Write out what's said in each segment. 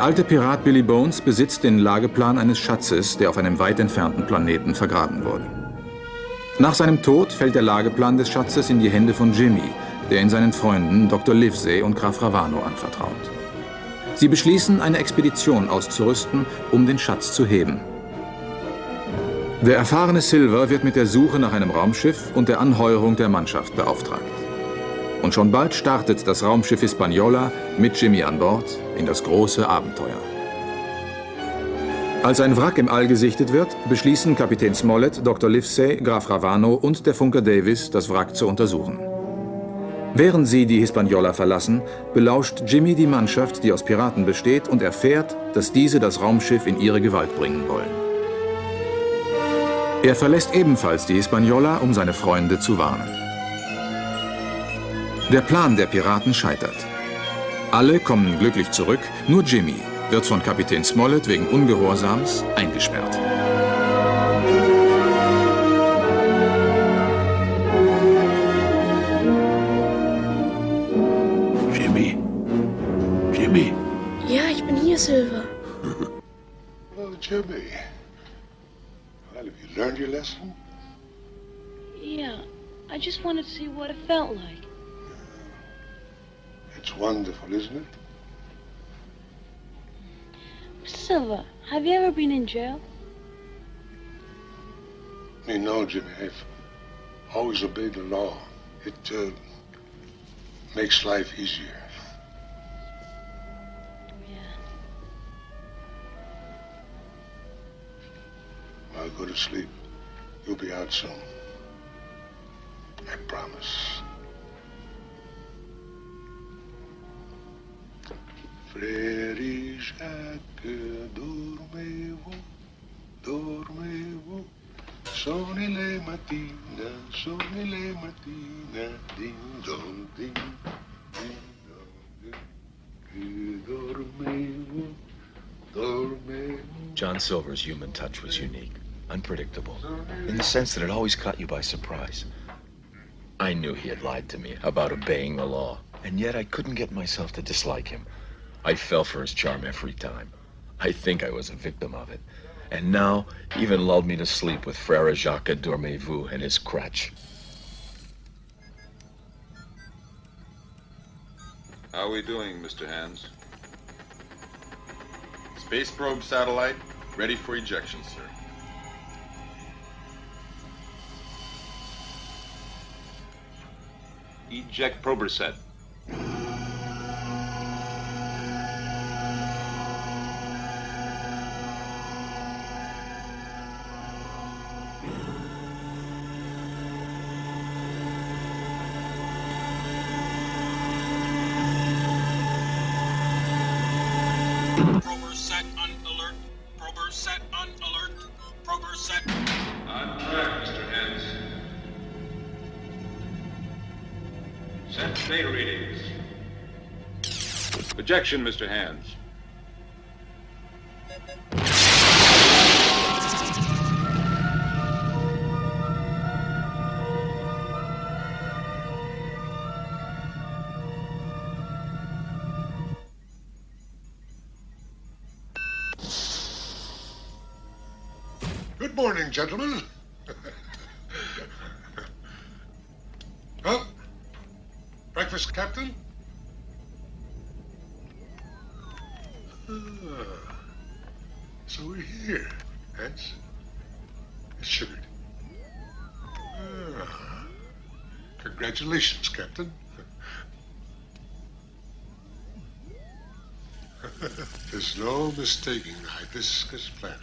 alte Pirat Billy Bones besitzt den Lageplan eines Schatzes, der auf einem weit entfernten Planeten vergraben wurde. Nach seinem Tod fällt der Lageplan des Schatzes in die Hände von Jimmy, der ihn seinen Freunden Dr. Livesey und Graf Ravano anvertraut. Sie beschließen, eine Expedition auszurüsten, um den Schatz zu heben. Der erfahrene Silver wird mit der Suche nach einem Raumschiff und der Anheuerung der Mannschaft beauftragt. Und schon bald startet das Raumschiff Hispaniola mit Jimmy an Bord in das große Abenteuer. Als ein Wrack im All gesichtet wird, beschließen Kapitän Smollett, Dr. Livesey, Graf Ravano und der Funker Davis, das Wrack zu untersuchen. Während sie die Hispaniola verlassen, belauscht Jimmy die Mannschaft, die aus Piraten besteht, und erfährt, dass diese das Raumschiff in ihre Gewalt bringen wollen. Er verlässt ebenfalls die Hispaniola, um seine Freunde zu warnen. Der Plan der Piraten scheitert. Alle kommen glücklich zurück, nur Jimmy wird von Kapitän Smollett wegen Ungehorsams eingesperrt. Jimmy? Ja, ich bin hier, Silver. Oh, Jimmy. Well, have you learned your lesson? Yeah, I just wanted to see what it felt like. It's wonderful, isn't it? Silver, have you ever been in jail? You know, Jimmy, I've always obeyed the law. It makes life easier. I'll go to sleep. You'll be out soon. I promise. Frère Jacques, dormez-vous, dormez-vous. Sonnez les matines, ding dong, ding, ding dong, ding. Dormez-vous, dormez-vous. John Silver's human touch was unique, unpredictable, in the sense that it always caught you by surprise. I knew he had lied to me about obeying the law, and yet I couldn't get myself to dislike him. I fell for his charm every time. I think I was a victim of it. And now, he even lulled me to sleep with Frère Jacques Dormez-vous and his crutch. How are we doing, Mr. Hands? Space probe satellite, ready for ejection, sir. Eject prober set. Prober set on alert. Prober set on alert. Prober set. On track, Mr. Hands. Set data readings. Ejection, Mr. Hands. Good morning, gentlemen. Well, breakfast, Captain? So we're here, Hans. It's sugared. Congratulations, Captain. There's no mistaking the hibiscus planet.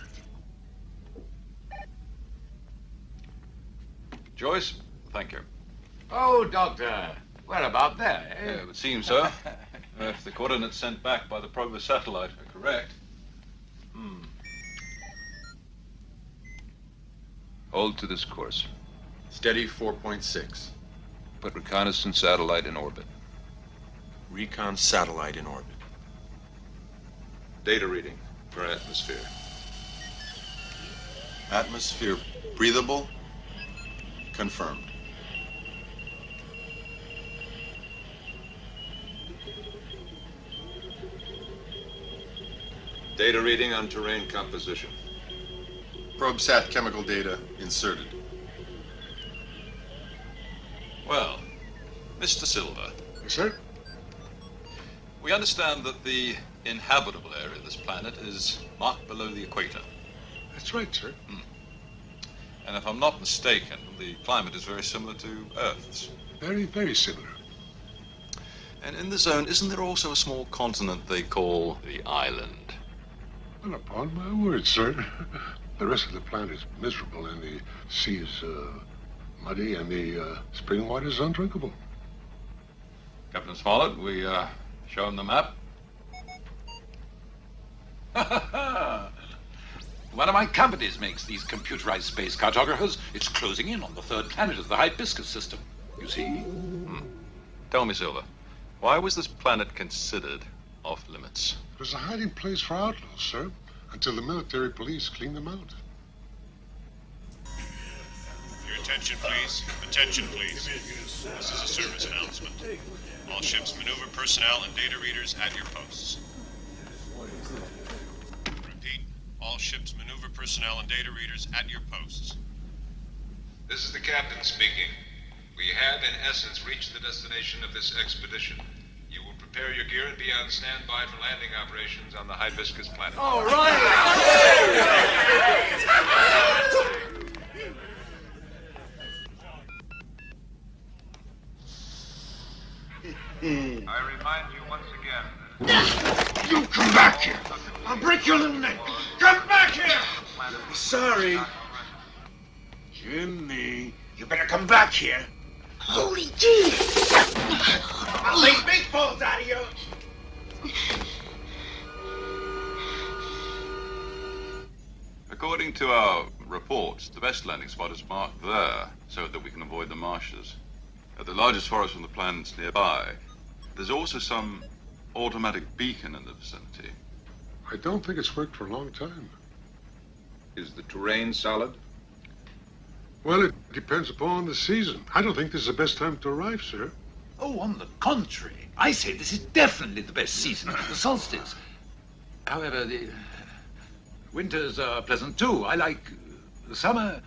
Joyce, thank you. Oh, Doctor. Where about there, eh? It would seem so. If the coordinates sent back by the Progress satellite are correct. Hold to this course. Steady 4.6. Put reconnaissance satellite in orbit. Recon satellite in orbit. Data reading for atmosphere. Atmosphere breathable. Confirmed. Data reading on terrain composition. ProbeSat chemical data inserted. Well, Mr. Silver, Yes, sir? we understand that the inhabitable area of this planet is marked below the equator. That's right, sir. And if I'm not mistaken, the climate is very similar to Earth's. Very, very similar. And in the zone, isn't there also a small continent they call the island? Well, upon my word, sir. The rest of the planet is miserable, and the sea is muddy, and the spring water is undrinkable. Captain Smollett, we show him the map. One of my companies makes these computerized space cartographers. It's closing in on the third planet of the Hibiscus system. You see? Tell me, Silver, why was this planet considered off limits? It was a hiding place for outlaws, sir, until the military police cleaned them out. Your attention, please. Attention, please. This is a service announcement. All ships, maneuver personnel, and data readers at your posts. Repeat. All ships, maneuver personnel, and data readers at your posts. This is the captain speaking. We have, in essence, reached the destination of this expedition. You will prepare your gear and be on standby for landing operations on the Hibiscus planet. All right! I remind you once again You come back here! I'll break your little neck! Come back here! Sorry. Jimmy, you better come back here. Holy Jesus! I'll make baseballs out of you! According to our reports, the best landing spot is marked there, so that we can avoid the marshes. The largest forest on the planet's nearby. There's also some automatic beacon in the vicinity. I don't think it's worked for a long time. Is the terrain solid? Well, it depends upon the season. I don't think this is the best time to arrive, sir. Oh, on the contrary. I say this is definitely the best season, the solstice. However, the winters are pleasant too. I like the summer.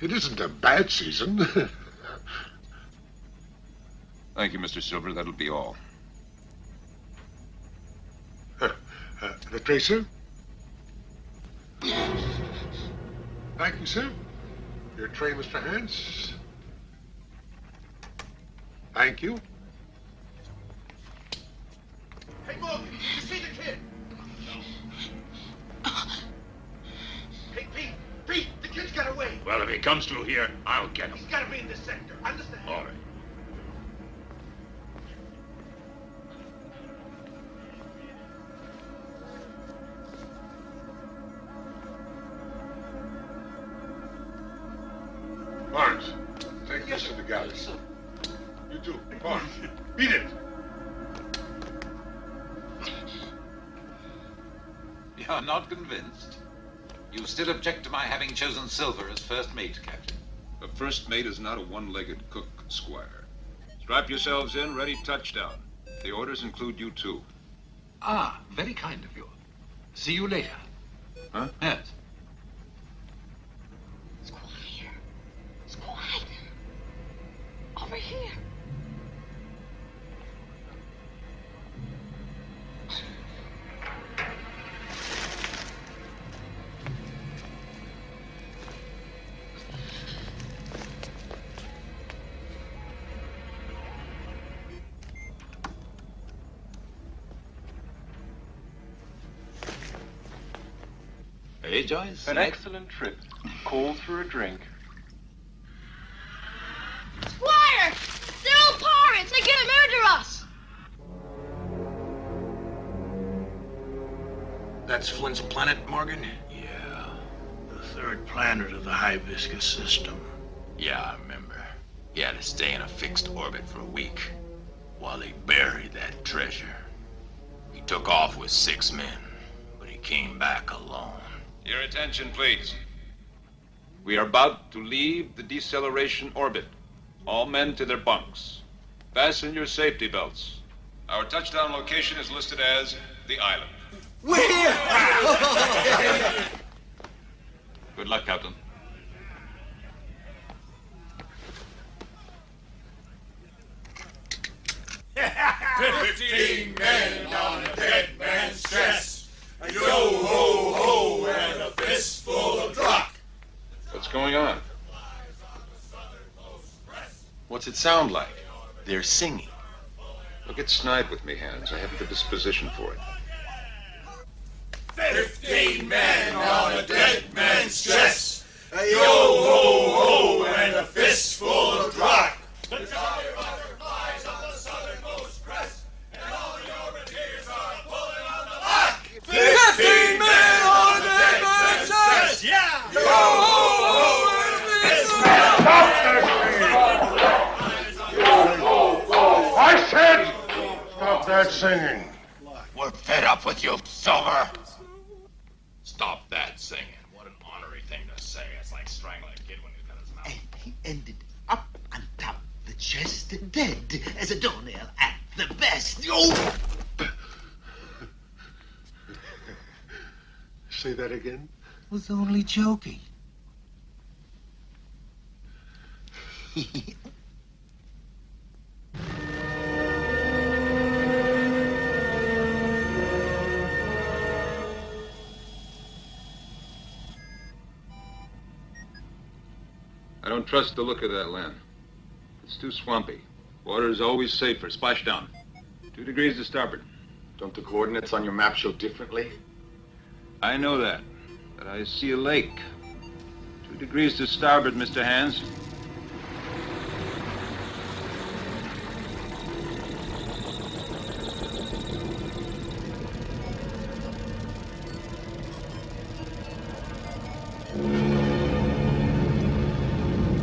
It isn't a bad season. Thank you, Mr. Silver. That'll be all. The tracer? Thank you, sir. Your tray, Mr. Hans. Thank you. Hey, Morgan, you see the kid? Hey, Pete, the kid's got away. Well, if he comes through here, I'll get him. He's got to be in this sector. Understand? All right. Barnes, take this to the galley. You too. Barnes, beat it. You're not convinced? You still object to my having chosen Silver as first mate, Captain? A first mate is not a one-legged cook, Squire. Strap yourselves in, ready touchdown. The orders include you too. Ah, very kind of you. See you later. Huh? Yes. Over here. Hey, Joyce. An excellent trip. Calls for a drink. Squire! They're all pirates! They're gonna murder us! That's Flint's planet, Morgan? Yeah, the third planet of the Hibiscus system. Yeah, I remember. He had to stay in a fixed orbit for a week while they buried that treasure. He took off with 6 men, but he came back alone. Your attention, please. We are about to leave the deceleration orbit. All men to their bunks. Fasten your safety belts. Our touchdown location is listed as the island. We're here! Good luck, Captain. $15 men on a dead man's chest. A yo-ho-ho and a fistful of truck. What's going on? What's it sound like? They're singing. Look, get snide with me, Hans. I haven't the disposition for it. 15 men on a dead man's chest. A yo-ho-ho and a fistful of rock. The jolly butterflies on the southernmost crest, and all the orbiteers are pulling on the lock. 15 men on a dead man's chest. Yeah. Yo-ho-ho and a fistful of rock. I said, stop that singing. We're fed up with you, Silver. Stop that singing. What an honorary thing to say. It's like strangling a kid when he's got his mouth. And he ended up on top of the chest, dead as a doornail at the best. Oh! Say that again. Was only joking. I don't trust the look of that land. It's too swampy. Water is always safer. Splashdown. 2 degrees to starboard. Don't the coordinates on your map show differently? I know that, but I see a lake. 2 degrees to starboard, Mr. Hans.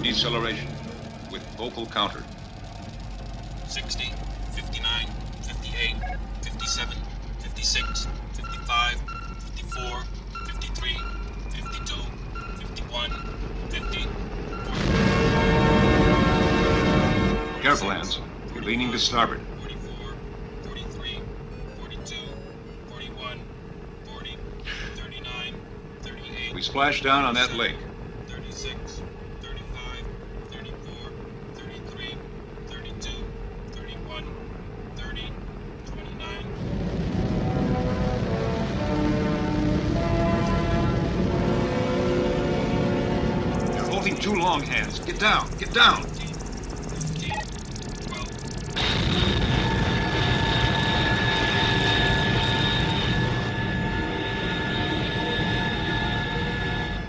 Deceleration with vocal counter. 60, 59, 58, 57, 56, 55, 54, 53, 52, 51, 50. Careful, Hans. You're leaning to starboard. 44, 43, 42, 41, 40, 39, 38. We splash down on that lake. 36, 35, 34, 33, 32, 31, 30, 29. You're holding too long, Hans. Get down. Get down. 15, 12.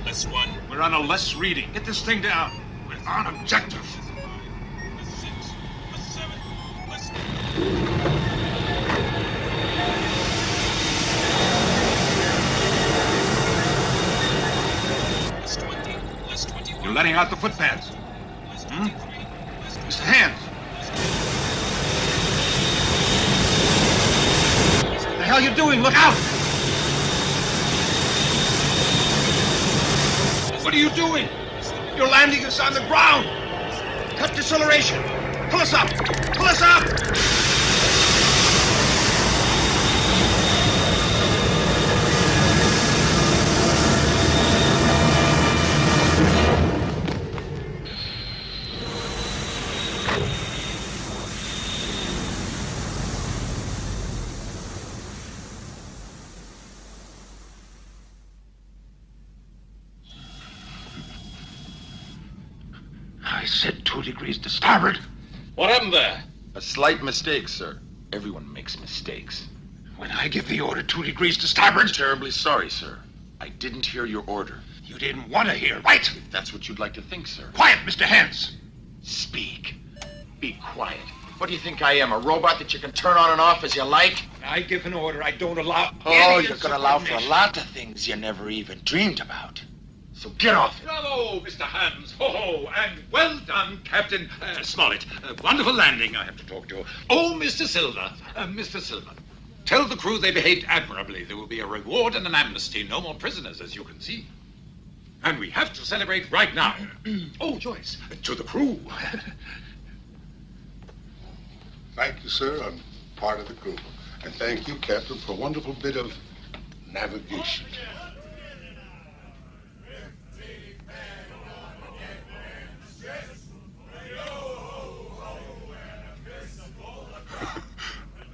Less 1. We're on a less reading. Get this thing down. We're on objective. Less 6. Less 7. Less 20. Less 21. You're letting out the footpads. Less 23. Less Mr. Hans. What the hell are you doing? Look out! What are you doing? You're landing us on the ground! Cut deceleration! Pull us up! Pull us up! I said 2 degrees to starboard. What happened there? A slight mistake, sir. Everyone makes mistakes. When I give the order 2 degrees to starboard... I'm terribly sorry, sir. I didn't hear your order. You didn't want to hear, right? If that's what you'd like to think, sir. Quiet, Mr. Hans. Speak. Be quiet. What do you think I am, a robot that you can turn on and off as you like? I give an order. I don't allow... Oh, you're going to allow for a lot of things you never even dreamed about. So get off it. Bravo, Mr. Hans. Ho-ho, and well done, Captain Smollett. Wonderful landing I have to talk to. Oh, Mr. Silver. Mr. Silver. Tell the crew they behaved admirably. There will be a reward and an amnesty. No more prisoners, as you can see. And we have to celebrate right now. Oh, Joyce, to the crew. Thank you, sir. I'm part of the crew. And thank you, Captain, for a wonderful bit of navigation.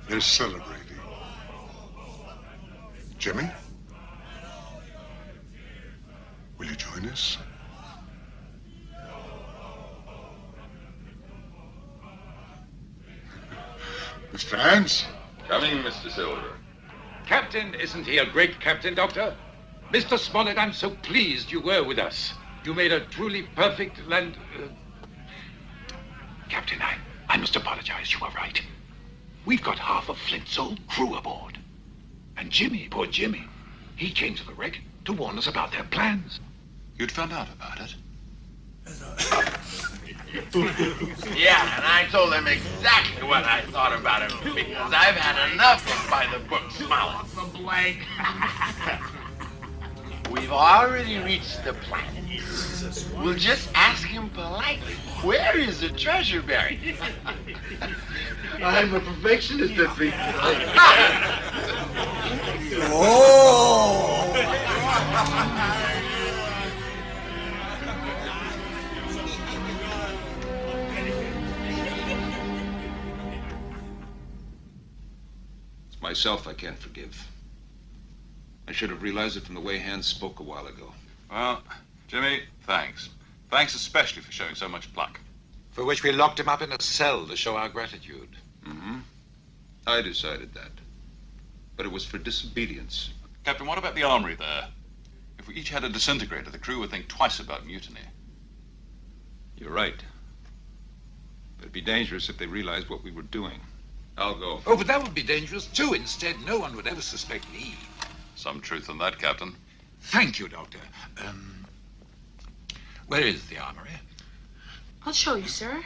They're celebrating. Jimmy? Will you join us? Mr. Hans? Coming, Mr. Silver. Captain, isn't he a great captain, Doctor? Mr. Smollett, I'm so pleased you were with us. You made a truly perfect land... Captain, I must apologize. You were right. We've got half of Flint's old crew aboard. And Jimmy, poor Jimmy, he came to the wreck to warn us about their plans. You'd found out about it? Yeah, and I told him exactly what I thought about him, because I've had enough of by-the-book Smollett. The blank. We've already reached the planet. We'll just ask him politely, where is the treasure buried? I'm a perfectionist at things. It's myself I can't forgive. I should have realized it from the way Hans spoke a while ago. Well, Jimmy, thanks. Thanks especially for showing so much pluck. For which we locked him up in a cell to show our gratitude. Mm-hmm. I decided that. But it was for disobedience. Captain, what about the armory there? If we each had a disintegrator, the crew would think twice about mutiny. You're right. But it'd be dangerous if they realized what we were doing. I'll go. Oh, but that would be dangerous, too. Instead, no one would ever suspect me. Some truth in that, Captain. Thank you, Doctor. Where is the armory? I'll show you, sir.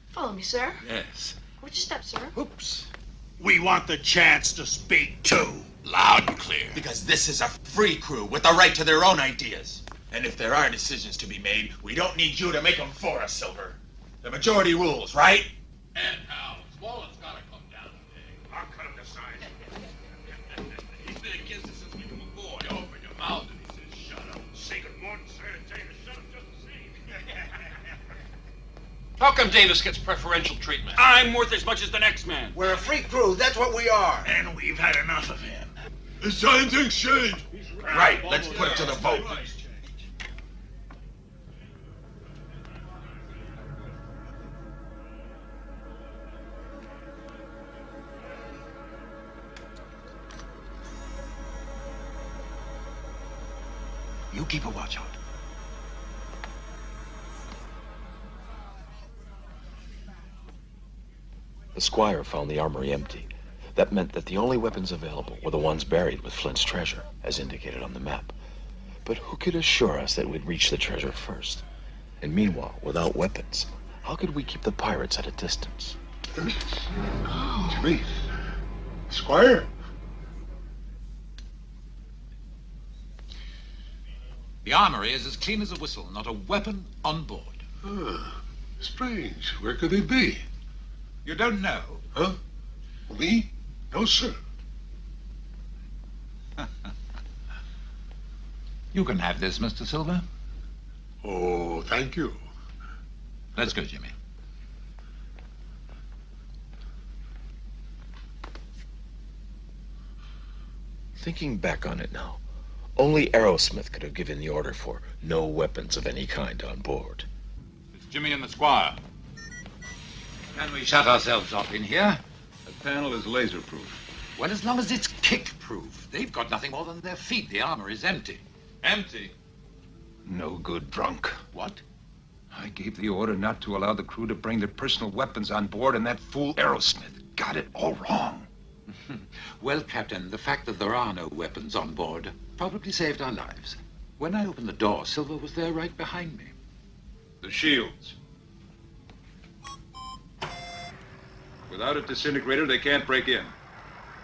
Follow me, sir. Yes. Watch your step, sir. Oops. We want the chance to speak too. Loud and clear. Because this is a free crew with the right to their own ideas. And if there are decisions to be made, we don't need you to make them for us, Silver. The majority rules, right? And how? Smollett's gotta come down today. I'll cut him to size. He's been against us since we come aboard. You open your mouth and he says, shut up. Say good morning, sir, and tell you to shut up just the same. How come Davis gets preferential treatment? I'm worth as much as the next man. We're a free crew, that's what we are. And we've had enough of him. It's time to exchange. Right, let's put it to the vote. You keep a watch out. The squire found the armory empty. That meant that the only weapons available were the ones buried with Flint's treasure, as indicated on the map. But who could assure us that we'd reach the treasure first? And meanwhile, without weapons, how could we keep the pirates at a distance? Jimmy. Squire. The armory is as clean as a whistle, not a weapon on board. Strange. Where could they be? You don't know? Huh? Me? No, sir. You can have this, Mr. Silver. Oh, thank you. Let's go, Jimmy. Thinking back on it now, only Aerosmith could have given the order for no weapons of any kind on board. It's Jimmy and the squire. Can we shut ourselves off in here? The panel is laser-proof. Well, as long as it's kick-proof. They've got nothing more than their feet. The armor is empty. Empty? No good drunk. What? I gave the order not to allow the crew to bring their personal weapons on board, and that fool Aerosmith got it all wrong. Well, Captain, the fact that there are no weapons on board probably saved our lives. When I opened the door, Silver was there right behind me. The shields. Without a disintegrator, they can't break in.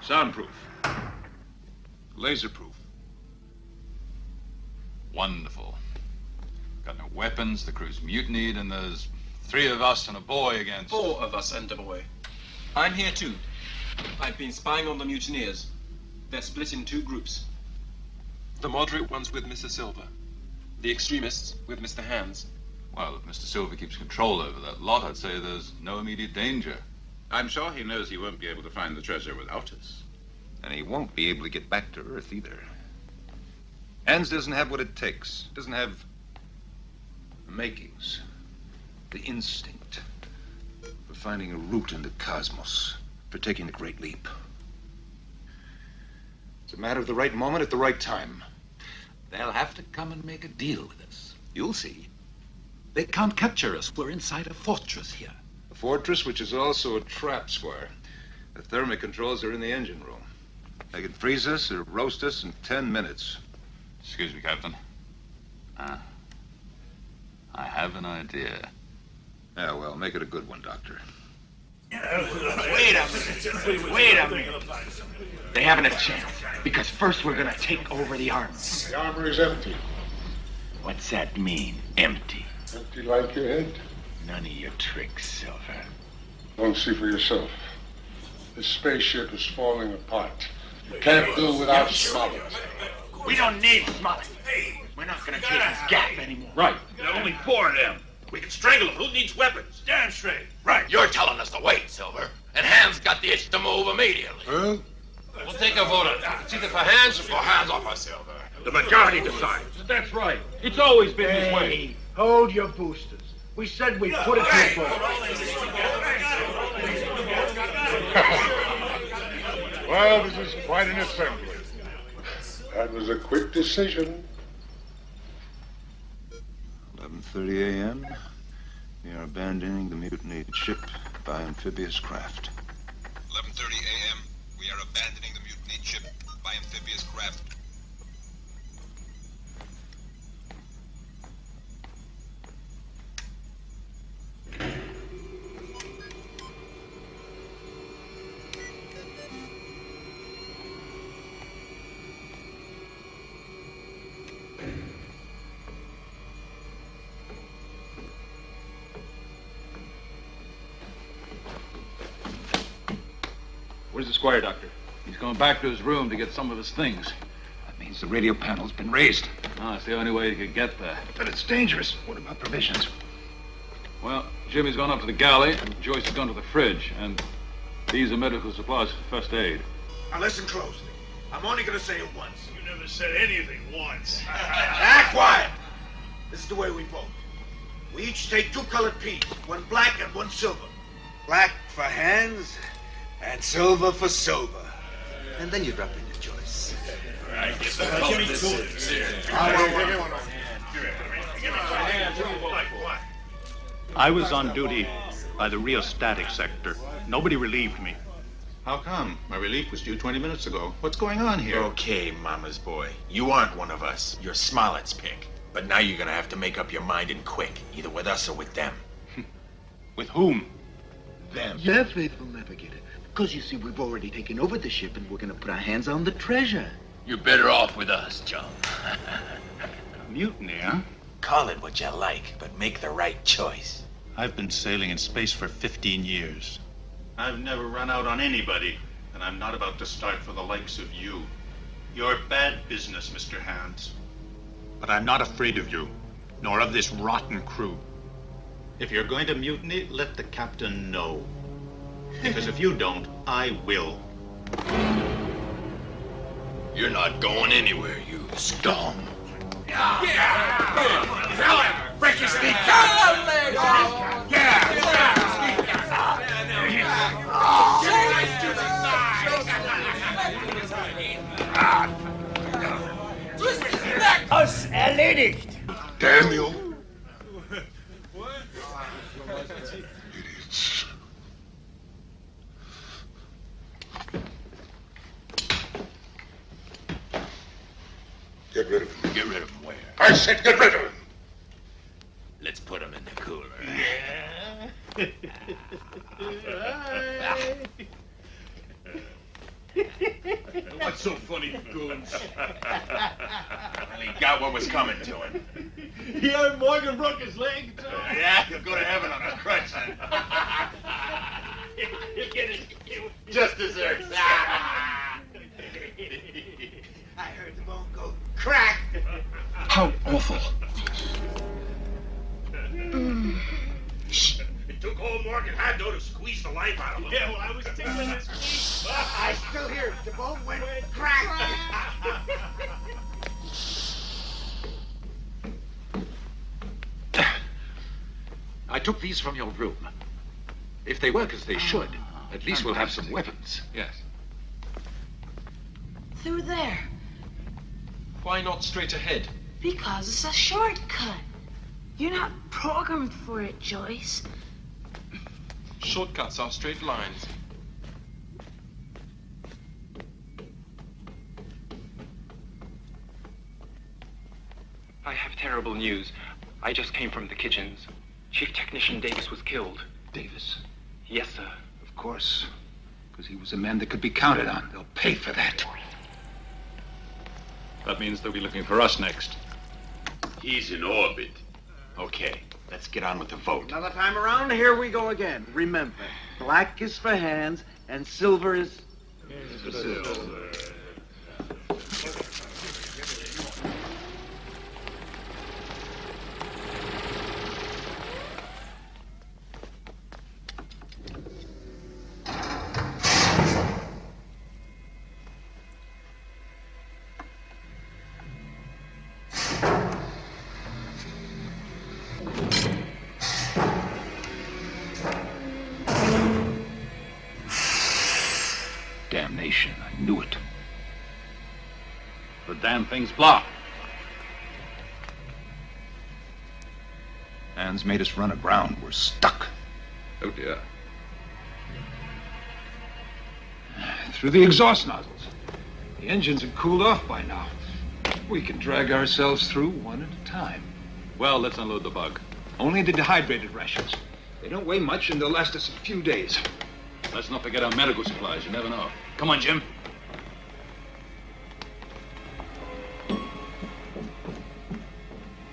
Soundproof. Laserproof. Wonderful. Got no weapons, the crew's mutinied, and there's 3 of us and a boy against... 4 of us and a boy. I'm here too. I've been spying on the mutineers. They're split in two groups. The moderate ones with Mr. Silver. The extremists with Mr. Hands. Well, if Mr. Silver keeps control over that lot, I'd say there's no immediate danger. I'm sure he knows he won't be able to find the treasure without us. And he won't be able to get back to Earth either. Hands doesn't have what it takes. Doesn't have the makings, the instinct for finding a route in the cosmos, for taking the great leap. It's a matter of the right moment at the right time. They'll have to come and make a deal with us. You'll see. They can't capture us. We're inside a fortress here. A fortress which is also a trap, Squire. The thermic controls are in the engine room. They can freeze us or roast us in 10 minutes. Excuse me, Captain. I have an idea. Yeah, well, make it a good one, Doctor. Wait a minute. They haven't a chance, because first we're gonna take over the armory. The armory is empty. What's that mean, empty? Empty like your head? None of your tricks, Silver. Don't see for yourself. This spaceship is falling apart. You can't do without Smollett. We don't need Smollett. We're not gonna take his gap anymore. Right. There are only 4 of them. We can strangle them. Who needs weapons? Damn straight. Right. You're telling us to wait, Silver. And Hands got the itch to move immediately. Huh? We'll take a vote on that. It's either for Hands or for Hands off our Silver. The majority decides. That's right. It's always been this way. Hey, hold your boosters. We said we'd put it to a vote. Well, this is quite an assembly. That was a quick decision. 11:30 a.m. We are abandoning the mutinied ship by amphibious craft. 11:30 a.m. We are abandoning the mutinied ship by amphibious craft. Where's the Squire, Doctor? He's going back to his room to get some of his things. That means the radio panel's been raised. No, it's the only way he could get there. But it's dangerous. What about provisions? Well, Jimmy's gone up to the galley, and Joyce has gone to the fridge, and these are medical supplies for first aid. Now listen closely. I'm only gonna say it once. You never said anything once. Ah, quiet! This is the way we vote. We each take 2 colored peas, 1 black and 1 silver. Black for Hands, and silver for Silver. And then you drop in your choice. I was on duty by the rheostatic sector. Nobody relieved me. How come? My relief was due 20 minutes ago. What's going on here? Okay, Mama's boy. You aren't one of us. You're Smollett's pick. But now you're gonna have to make up your mind and quick, either with us or with them. With whom? Them. Yeah, faithful navigator. Because you see, we've already taken over the ship and we're gonna put our hands on the treasure. You're better off with us, John. Mutiny, huh? Call it what you like, but make the right choice. I've been sailing in space for 15 years. I've never run out on anybody, and I'm not about to start for the likes of you. You're bad business, Mr. Hands. But I'm not afraid of you, nor of this rotten crew. If you're going to mutiny, let the captain know. Because if you don't, I will. You're not going anywhere, you scum. Break your sneak! Aus erledigt! Damn you! Idiots. Get rid of him. Get rid of him where? I said get rid of him! Let's put him in the cooler. What's so funny, goons? Well, he got what was coming to him. Yeah, Morgan broke his leg. Yeah, he'll go to heaven on a crutch then. He'll get it. Just desserts. crack. How awful. It took old Morgan Haddo to squeeze the life out of him. Yeah, well, I was tickling his feet. I still hear it. The boat went crack. I took these from your room. If they work as they should, at least we'll have some weapons. Yes. Through there. Why not straight ahead? Because it's a shortcut. You're not programmed for it, Joyce. Shortcuts are straight lines. I have terrible news. I just came from the kitchens. Chief Technician Davis was killed. Davis? Yes, sir. Of course. Because he was a man that could be counted on. They'll pay for that. That means they'll be looking for us next. He's in orbit. Okay, let's get on with the vote. Another time around, here we go again. Remember, black is for hands, and silver is... Damnation, I knew it. The damn thing's blocked. Hans made us run aground. We're stuck. Oh, dear. Through the exhaust nozzles. The engines have cooled off by now. We can drag ourselves through one at a time. Well, let's unload the bug. Only the dehydrated rations. They don't weigh much and they'll last us a few days. Let's not forget our medical supplies. You never know. Come on, Jim. We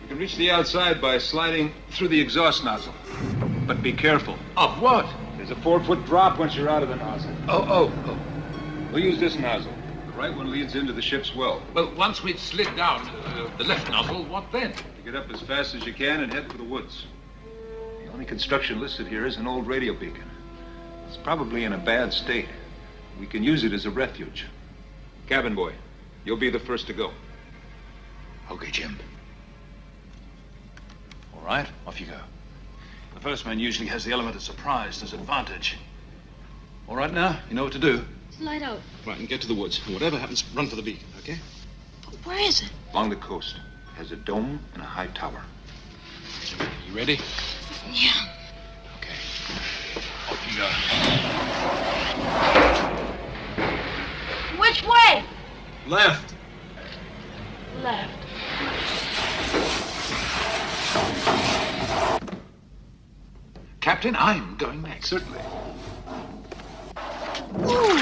can reach the outside by sliding through the exhaust nozzle. But be careful. Of what? There's a 4-foot drop once you're out of the nozzle. Oh. We'll use this nozzle. The right one leads into the ship's well. Well, once we've slid down the left nozzle, what then? You get up as fast as you can and head for the woods. The only construction listed here is an old radio beacon. It's probably in a bad state. We can use it as a refuge. Cabin boy, you'll be the first to go. Okay, Jim. All right, off you go. The first man usually has the element of surprise as advantage. All right now, you know what to do. Light out. Right, and get to the woods. And whatever happens, run for the beacon, okay? Where is it? Along the coast. It has a dome and a high tower. You ready? Yeah. Okay. Off you go. Which way? Left. Left. Captain, I'm going next. Certainly. Ooh.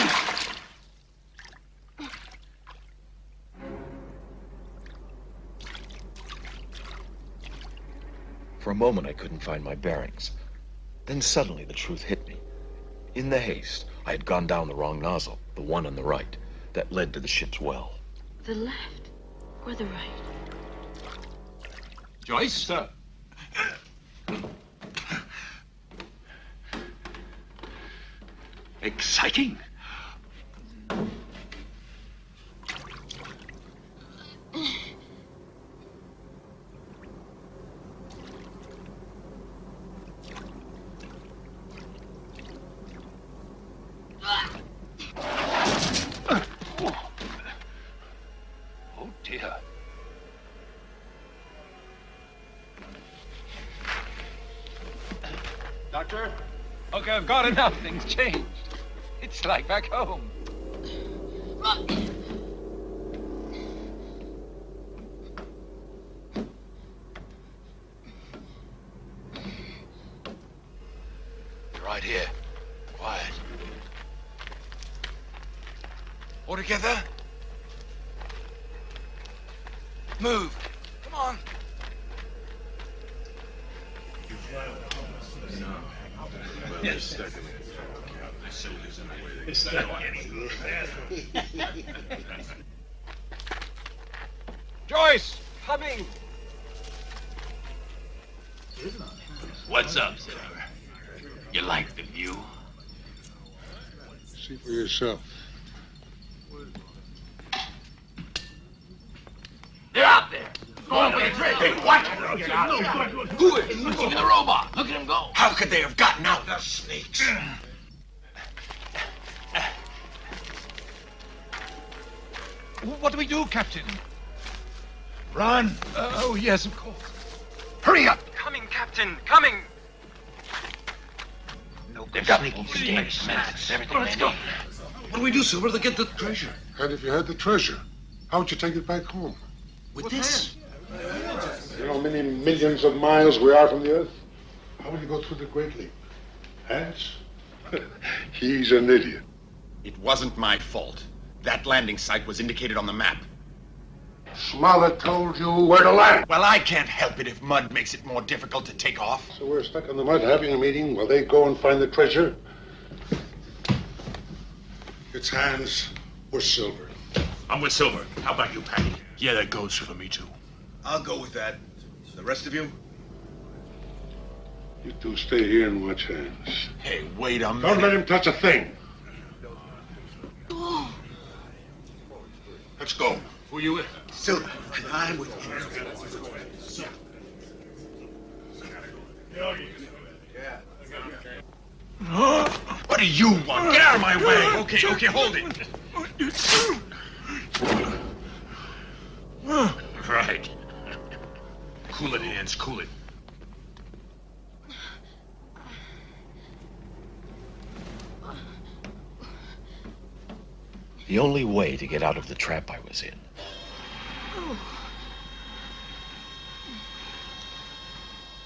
For a moment, I couldn't find my bearings. Then suddenly the truth hit me. In the haste, I had gone down the wrong nozzle, the one on the right, that led to the ship's well. The left or the right? Joyce? Sir. Exciting. Oh, dear. Doctor? Okay, I've got it now. Things changed. It's like back home. You're right here. Quiet. All together. Move. Come on. Yes. Joyce! Coming! What's up, Silver? You like the view? See for yourself. They're out there. Going for the treasure. Hey, what? Who is? Even the robot. Look at him go. How could they have gotten out? The snakes. What do we do, Captain? Run. Oh, yes, of course. Hurry up. Coming, Captain, coming! They've got sneaky snakes, mats, everything they need. What do we do, Silver, to get the treasure? And if you had the treasure, how would you take it back home? With this? You know how many millions of miles we are from the Earth? How would you go through the Great Leap? Hans? He's an idiot. It wasn't my fault. That landing site was indicated on the map. Smollett told you where to land. Well, I can't help it if mud makes it more difficult to take off. So we're stuck on the mud having a meeting while they go and find the treasure. It's Hans or Silver. I'm with Silver. How about you, Patty? Yeah, that goes for me, too. I'll go with that. The rest of you? You two stay here and watch Hans. Hey, wait a minute. Don't let him touch a thing. Let's go. Who are you with? Silver, and I'm with him. What do you want? Get out of my way! Okay, hold it. Right. Cool it, Hans, cool it. The only way to get out of the trap I was in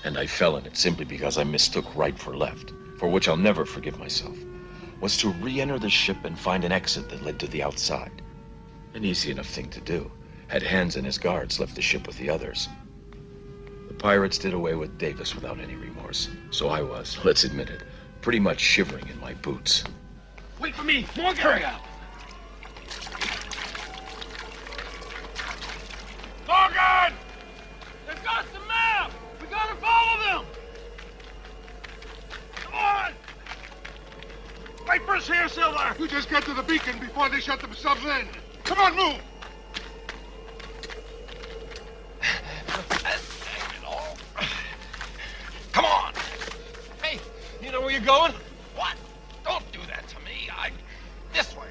and I fell in it simply because I mistook right for left, for which I'll never forgive myself, was to re-enter the ship and find an exit that led to the outside. An easy enough thing to do, had Hans and his guards left the ship with the others. The pirates did away with Davis without any remorse, so I was, let's admit it, pretty much shivering in my boots. Wait for me! Morgan! Hurry up! Morgan! They've got the map! We gotta follow them! Come on! Wait for us here, Silver! You just get to the beacon before they shut themselves in. Come on, move! Come on! Hey, you know where you're going? What? Don't do that to me. This way.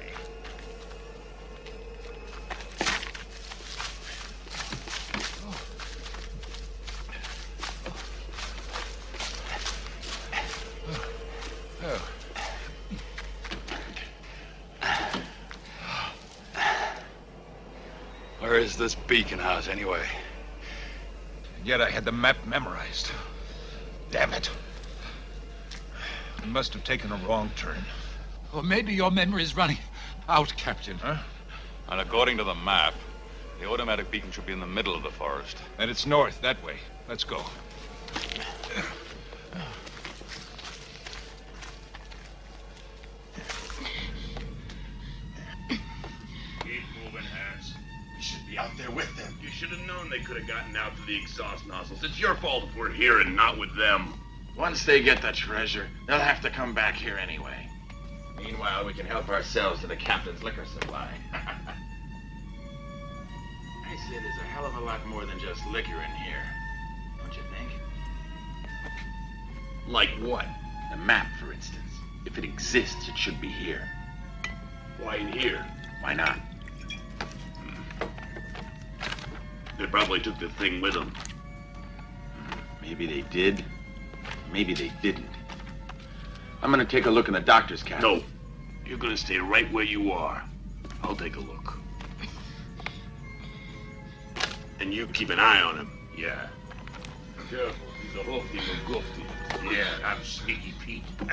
Where is this beacon house, anyway? And yet I had the map memorized. Damn it. I must have taken a wrong turn. Or maybe your memory is running out, Captain. Huh? And according to the map, the automatic beacon should be in the middle of the forest. And it's north, that way. Let's go. Keep moving, Hans. We should be out there with them. You should have known they could have gotten out through the exhaust nozzles. It's your fault if we're here and not with them. Once they get the treasure, they'll have to come back here anyway. Meanwhile, we can help ourselves to the captain's liquor supply. I say there's a hell of a lot more than just liquor in here. Don't you think? Like what? The map, for instance. If it exists, it should be here. Why in here? Why not? They probably took the thing with them. Maybe they did. Maybe they didn't. I'm gonna take a look in the doctor's cabin. No. You're gonna stay right where you are. I'll take a look. And you keep an eye on him. Yeah. Careful. He's a hoofy McGoofy. Yeah, I'm Sneaky Pete. Be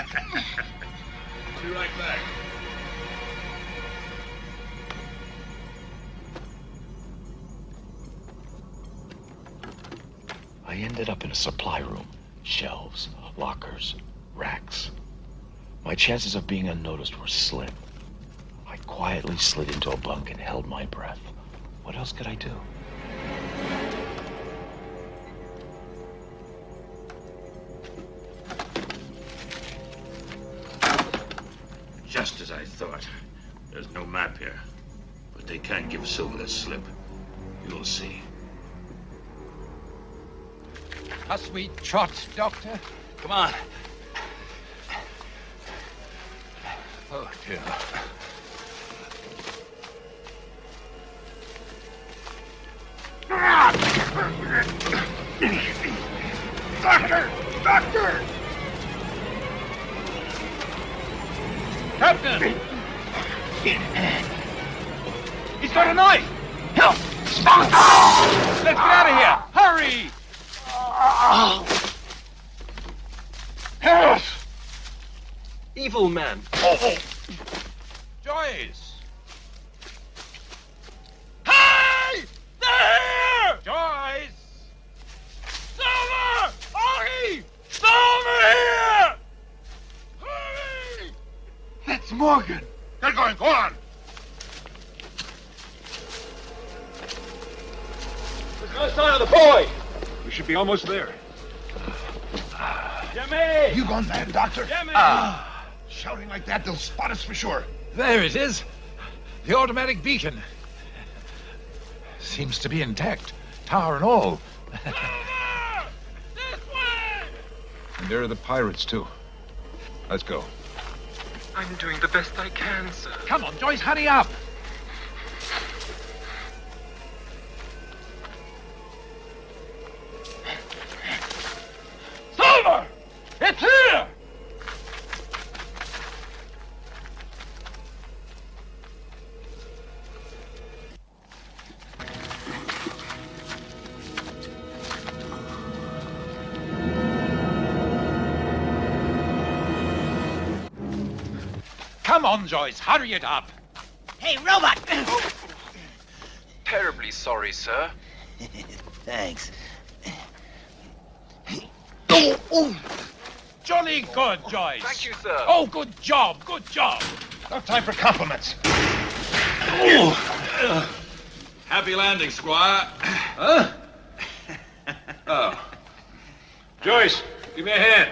right back. I ended up in a supply room. Shelves, lockers, racks. My chances of being unnoticed were slim. I quietly slid into a bunk and held my breath. What else could I do? as I thought. There's no map here. But they can give Silver the slip. You'll see. A sweet trot, Doctor. Come on. Oh, dear. Doctor! Doctor! Captain! He's got a knife! Help! Let's get out of here! Hurry! Help! Evil man. Joyce! Hey! There! Joyce! Silver! Augie! Silver here! Hurry! That's Morgan. Get going. Go on. There's no sign of the boy! We should be almost there. Jimmy! You gone mad, Doctor? Jimmy! Shouting like that, they'll spot us for sure. There it is. The automatic beacon. Seems to be intact. Tower and all. And there are the pirates, too. Let's go. I'm doing the best I can, sir. Come on, Joyce, hurry up. Silver! It's here! Come on, Joyce, hurry it up. Hey, robot! Terribly sorry, sir. Thanks. Jolly good, Joyce. Thank you, sir. Oh, good job, good job. No time for compliments. Happy landing, Squire. Huh? Oh. Joyce, give me a hand.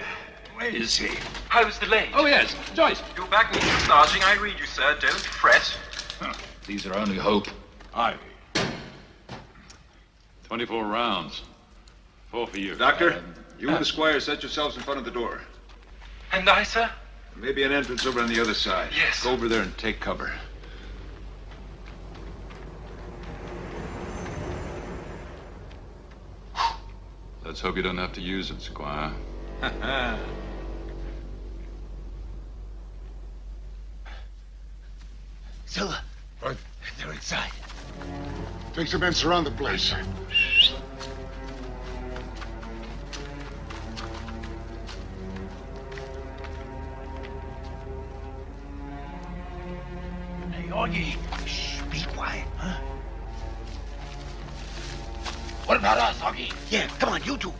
Where is he? I was delayed. Oh, yes, Joyce. Your back needs massaging. I read you, sir. Don't fret. These are only hope. Aye. 24 rounds. 4 for you. Doctor, you and the Squire set yourselves in front of the door. And I, sir? Maybe an entrance over on the other side. Yes. Go over there and take cover. Let's hope you don't have to use it, Squire. Silver. Right. They're inside. Take some men, surround the place. Hey, Augie. Shh, be quiet, huh? What about us, Augie? Yeah, come on, you two.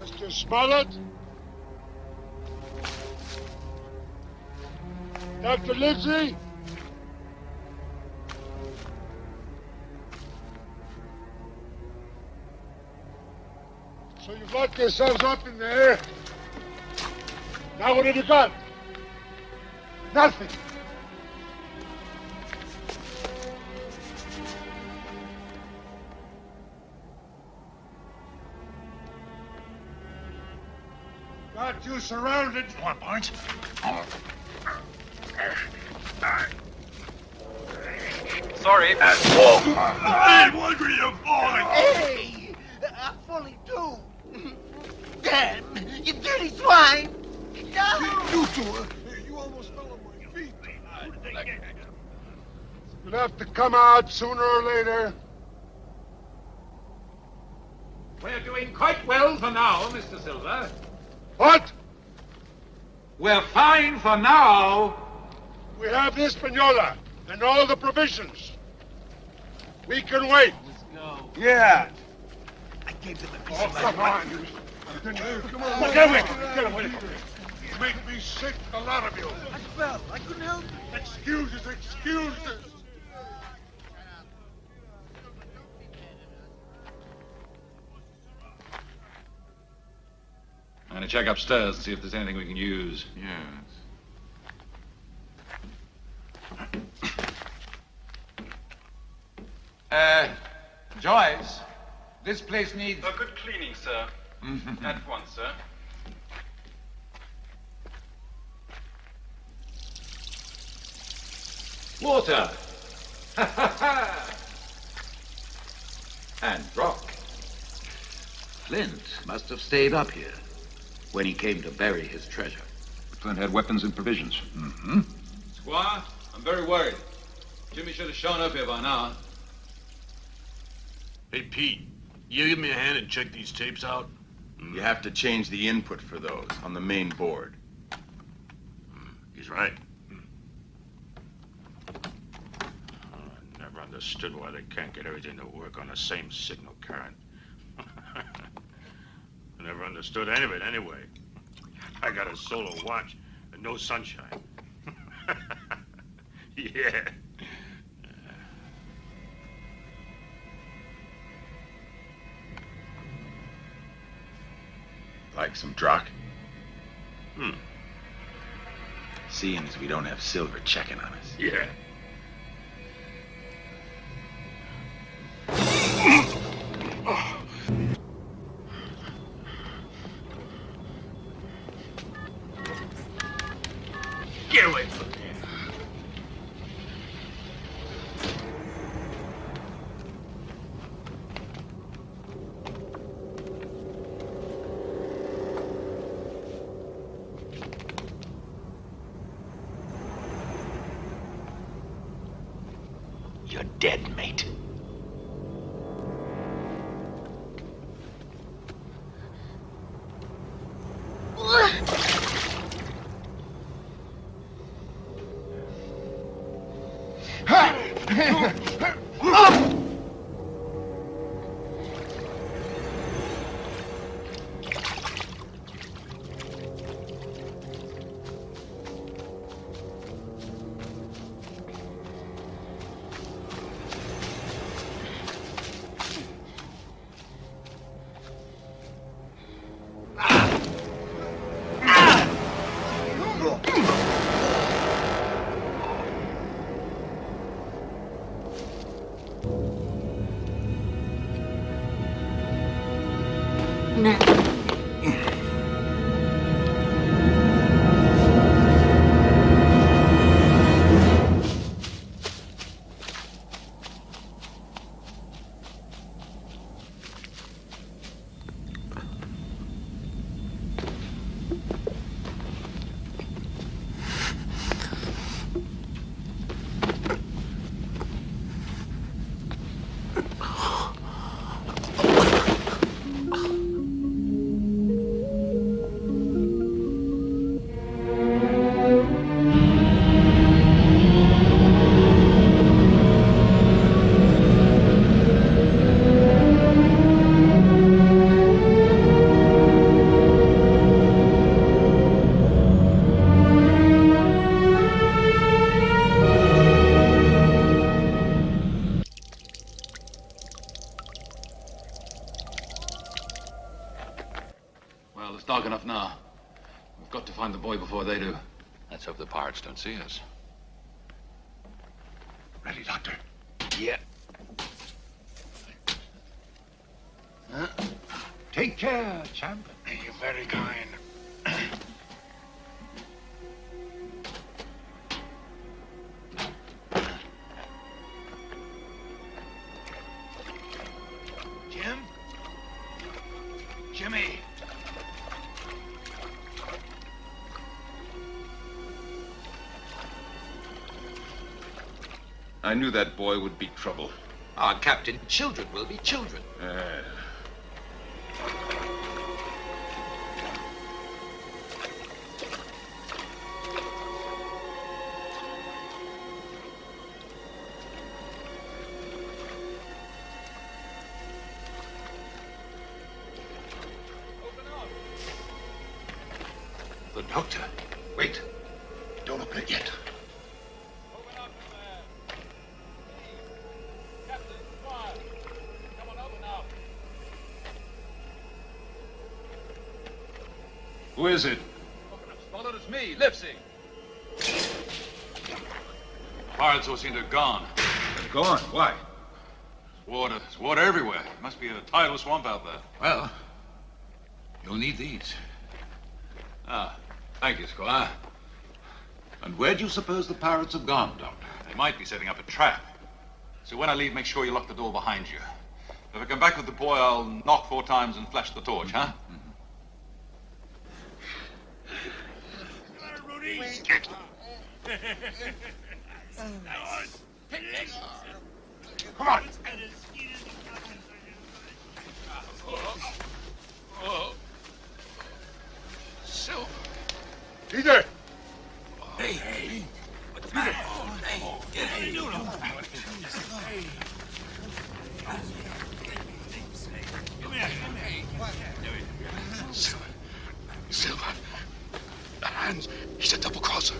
Mr. Smollett? Dr. Lindsay? So you've locked yourselves up in there. Now what have you got? Nothing. Got you surrounded. Come on, Barnes. Sorry. I'm wondering you're falling. Hey! I'm falling too. Damn! You dirty swine! No! You two, you almost fell on my feet. You'll have to come out sooner or later. We're doing quite well for now, Mr. Silver. What? We're fine for now. We have the Espanola and all the provisions. We can wait. Let's go. Yeah. I gave them a piece Oh, of my come mind. on. Come on. Get away. Get away. You make me sick, a lot of you. I fell. I couldn't help it. Excuses, excuses. going to check upstairs and see if there's anything we can use. Yes. Joyce, this place needs... A good cleaning, sir. At once, sir. Water. And rock. Flint must have stayed up here when he came to bury his treasure. Flint had weapons and provisions. Mm-hmm. Squire, I'm very worried. Jimmy should have shown up here by now. Hey, Pete, you give me a hand and check these tapes out? You have to change the input for those on the main board. He's right. I never understood why they can't get everything to work on the same signal current. I never understood any of it anyway. I got a solar watch and no sunshine. Yeah. Like some drock? Hmm. Seeing as we don't have Silver checking on us. Yeah. Get away from me. You're dead, mate. Well, it's dark enough now. We've got to find the boy before they do. Let's hope the pirates don't see us. Ready, Doctor? Yeah. Take care, champ. You're very kind. Jim? Jimmy! I knew that boy would be trouble. Ah, Captain, children will be children. The doctor. Wait. Don't open it yet. Who is it? Smollett, it's me, Lipsy. Pirates all seem to have gone. They're gone. Why? There's water everywhere. It must be a tidal swamp out there. Well, you'll need these. Ah, thank you, Squire. And where do you suppose the pirates have gone, Doctor? They might be setting up a trap. So when I leave, make sure you lock the door behind you. If I come back with the boy, I'll knock 4 times and flash the torch, huh? Come on. Silver. Peter. Hey. What's the matter? Hey. What are you doing? Come here. Silver. Hans, he's a double crosser.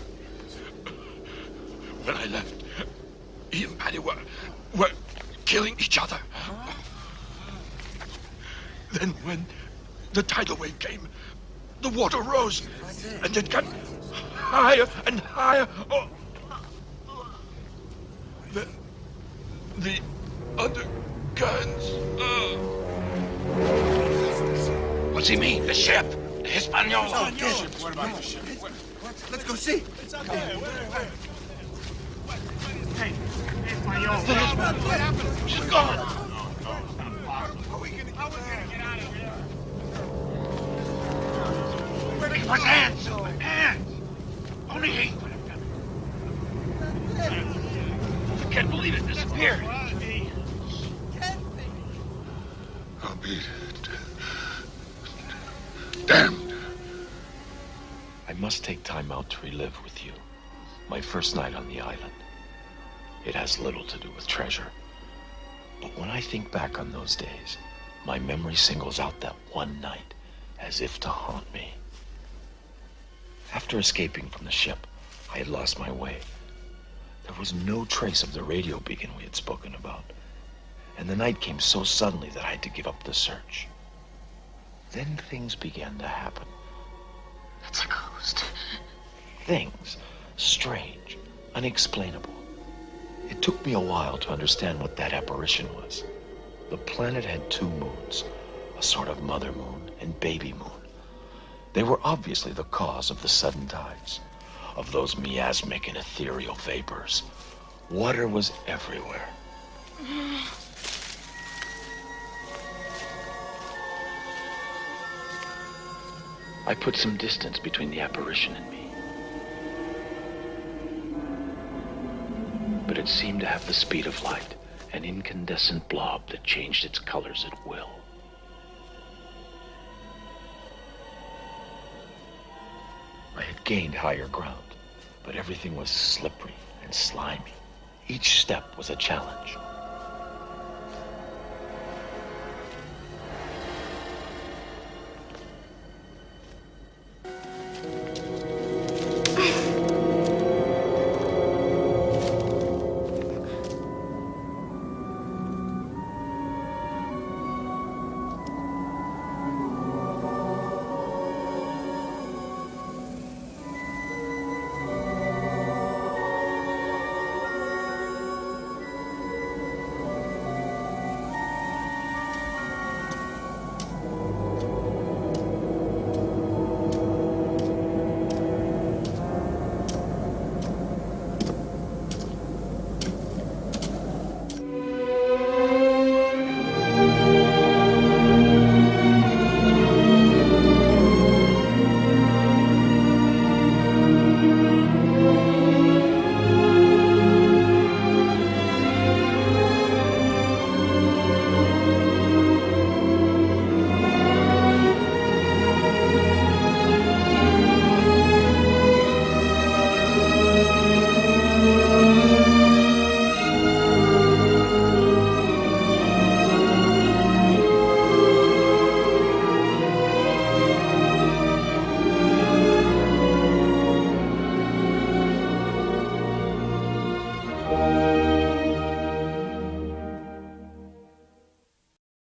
When I left, he and Paddy were killing each other. Then when the tidal wave came, the water rose, and it got higher and higher. Oh. The undercurrents. What's he mean? The ship? The Hispaniola? What about the ship? Let's go see. It's up there. Where? Hey, Hispaniola. She's gone. How are we gonna get out of here? It was Hans. Hans. Only he could have done it. I can't believe it disappeared. I'll be damned. I must take time out to relive with you my first night on the island. It has little to do with treasure. But when I think back on those days, my memory singles out that one night as if to haunt me. After escaping from the ship, I had lost my way. There was no trace of the radio beacon we had spoken about. And the night came so suddenly that I had to give up the search. Then things began to happen. It's a ghost. Things strange, unexplainable. It took me a while to understand what that apparition was. The planet had 2 moons, a sort of mother moon and baby moon. They were obviously the cause of the sudden tides, of those miasmic and ethereal vapors. Water was everywhere. I put some distance between the apparition and me. But it seemed to have the speed of light, an incandescent blob that changed its colors at will. I had gained higher ground, but everything was slippery and slimy. Each step was a challenge.